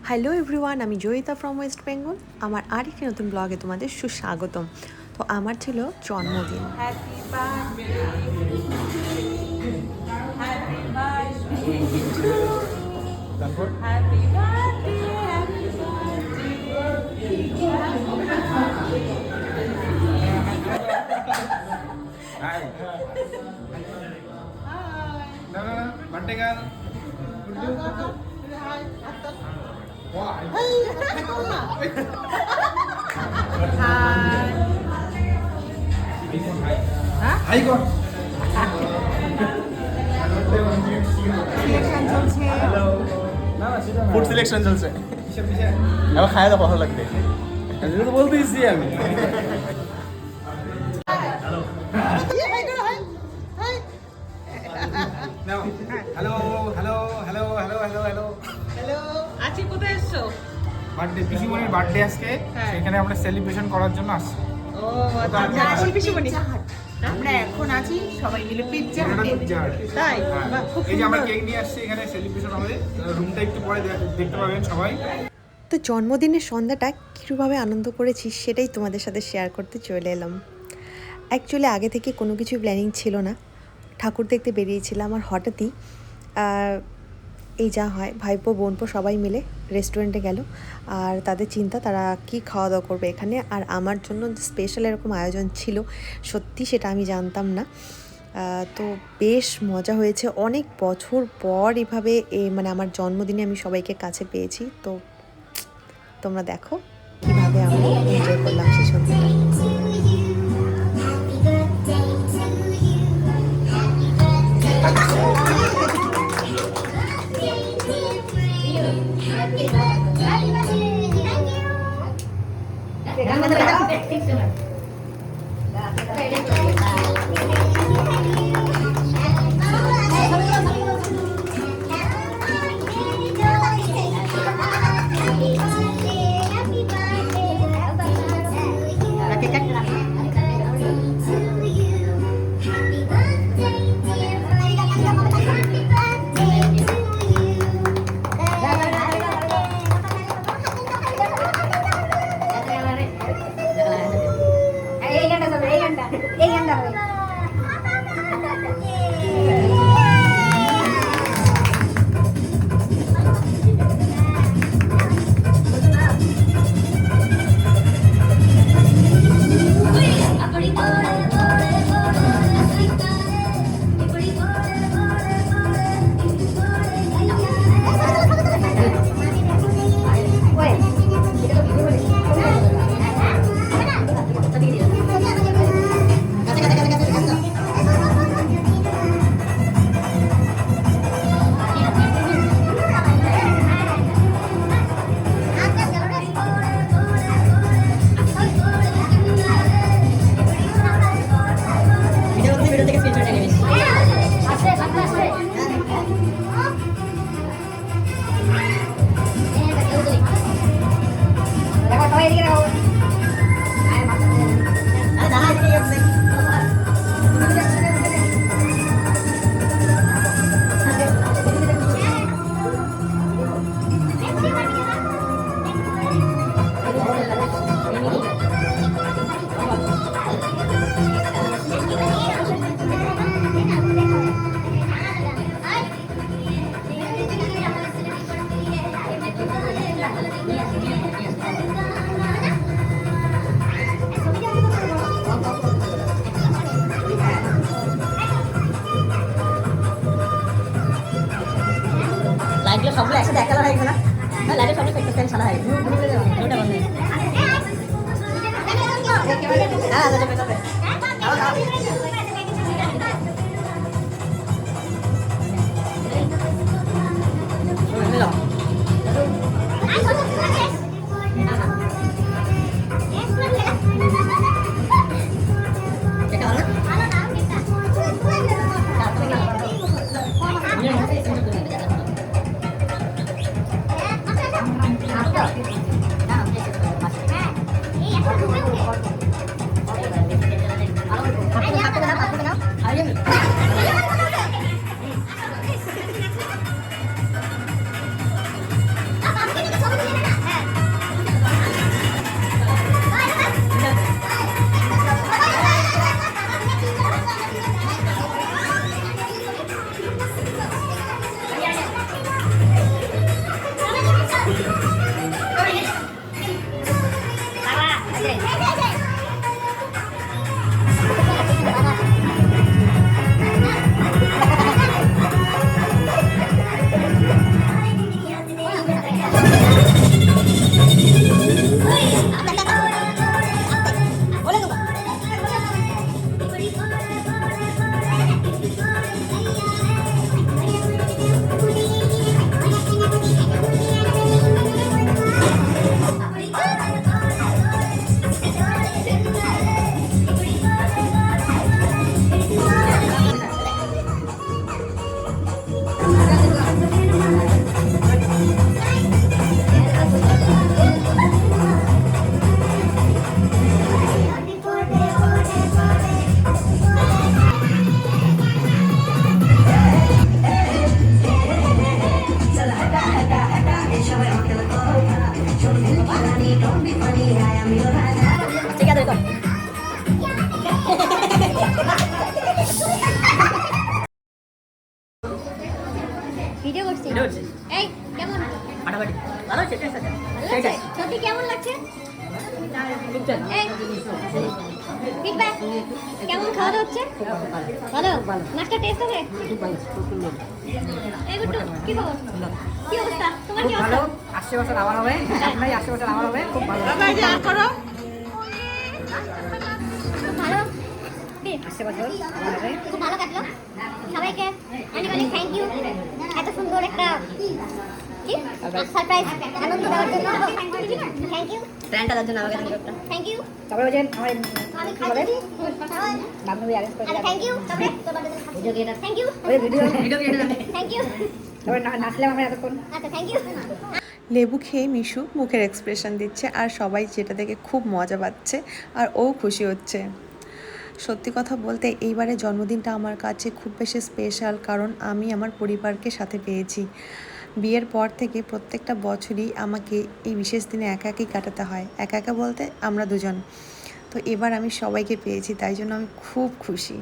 Hello everyone, আমি Joyita from West Bengal. আমার আরেকটি নতুন ব্লগে তোমাদের সুস্বাগতম। তো আমার ছিল জন্মদিন। birthday girl. Hi go. Selection চলছে। ফুড সিলেকশন চলছে। এবার খাওয়া দাওয়া ভালো লাগবে। এটা তো বলতেইছি আমি। Hello hello hello hello hello hello hello, আছি কোথায় এসছো? বার্থডে পিসিমনির বার্থডে আজকে, সেখানে আমরা সেলিব্রেশন করার জন্য আসছি। ও আচ্ছা, এখন পিসিমণি। আমরা এখন আছি সবাই মিলে পিৎজা এটা হাটে। Pizza Hut. তাই? হ্যাঁ। বাহ, খুব এই যে আমরা সুন্দর। কেক নিয়ে আসছি, এখানে সেলিব্রেশন হবে। রুমটা একটু পরে দেখতে পাবেন সবাই। তো জন্মদিনের সন্ধ্যাটা কীভাবে আনন্দ করেছি সেটাই তোমাদের সাথে শেয়ার করতে চলে এলাম। অ্যাকচুয়ালি আগে থেকে কোনো কিছু প্ল্যানিং ছিল না, ঠাকুর দেখতে বেরিয়েছিলাম আর হঠাৎই এই যা হয়, ভাইপো বোনপো সবাই মিলে রেস্টুরেন্টে গেল। আর তাদের চিন্তা তারা কি খাওয়া দাওয়া করবে এখানে, আর আমার জন্য স্পেশাল এরকম আয়োজন ছিল সত্যি সেটা আমি জানতাম না। তো বেশ মজা হয়েছে, অনেক বছর পর এভাবে মানে আমার জন্মদিনে আমি সবাইকে কাছে পেয়েছি। তো তোমরা দেখো কীভাবে আমরা এনজয় করলাম সেই সন্ধ্যাটা। লাইটগুলো সবগুলো একসাথে এক কালার হয়ে গেছে না? লাইটের সবগুলো একটা ফ্যান সাদা হয়ে গেছে। ওটা বন্ধ হয়ে গেছে। হ্যাঁ, যাবে যাবে। ঠিক আছে তো ভিডিও করছি ভিডিও করছিস? এই কেমন ফাটাফাটি ভালো হচ্ছে টেস্ট আছে ভালো লাগছে সত্যি কেমন লাগছে এই ফিডব্যাক কেমন খাওয়া দাওয়া হচ্ছে ভালো মাছটা টেস্ট আছে এই গুট্টু কি খবর কি অবস্থা তোমার কি অবস্থা আসছে বছর আবার হবে আপনাই আসছে বছর আবার হবে খুব ভালো বাবা এই যে আর করো খুব ভালো বেশ, আসছে বছর আবার হবে খুব ভালো কাটলো সবাইকে অনেক অনেক থ্যাংক ইউ এত সুন্দর একটা কি সারপ্রাইজ আনন্দ দেওয়ার জন্য থ্যাংক ইউ প্ল্যানটা দেওয়ার জন্য আমাকে থ্যাংক ইউ তারপরে বলছেন আমার আমি খাইছি বান্ধবী অ্যারেঞ্জ করে thank you video creator thank you ওই ভিডিও ক্রিয়েটার থ্যাংক ইউ তারপরে নাচলাম আমরা এতক্ষণ আচ্ছা থ্যাংক ইউ লেবু খেয়ে মিশু মুখের এক্সপ্রেশন দিচ্ছে আর সবাই যেটা দেখে খুব মজা পাচ্ছে আর ও খুশি হচ্ছে। সত্যি কথা বলতে এইবারের জন্মদিনটা আমার কাছে খুব বেশি স্পেশাল, কারণ আমি আমার পরিবারকে সাথে পেয়েছি। বিয়ের পর থেকে প্রত্যেকটা বছরই আমাকে এই বিশেষ দিনে একা একাই কাটাতে হয়, একা একা বলতে আমরা দুজন। তো এবার আমি সবাইকে পেয়েছি, তাই জন্য আমি খুব খুশি।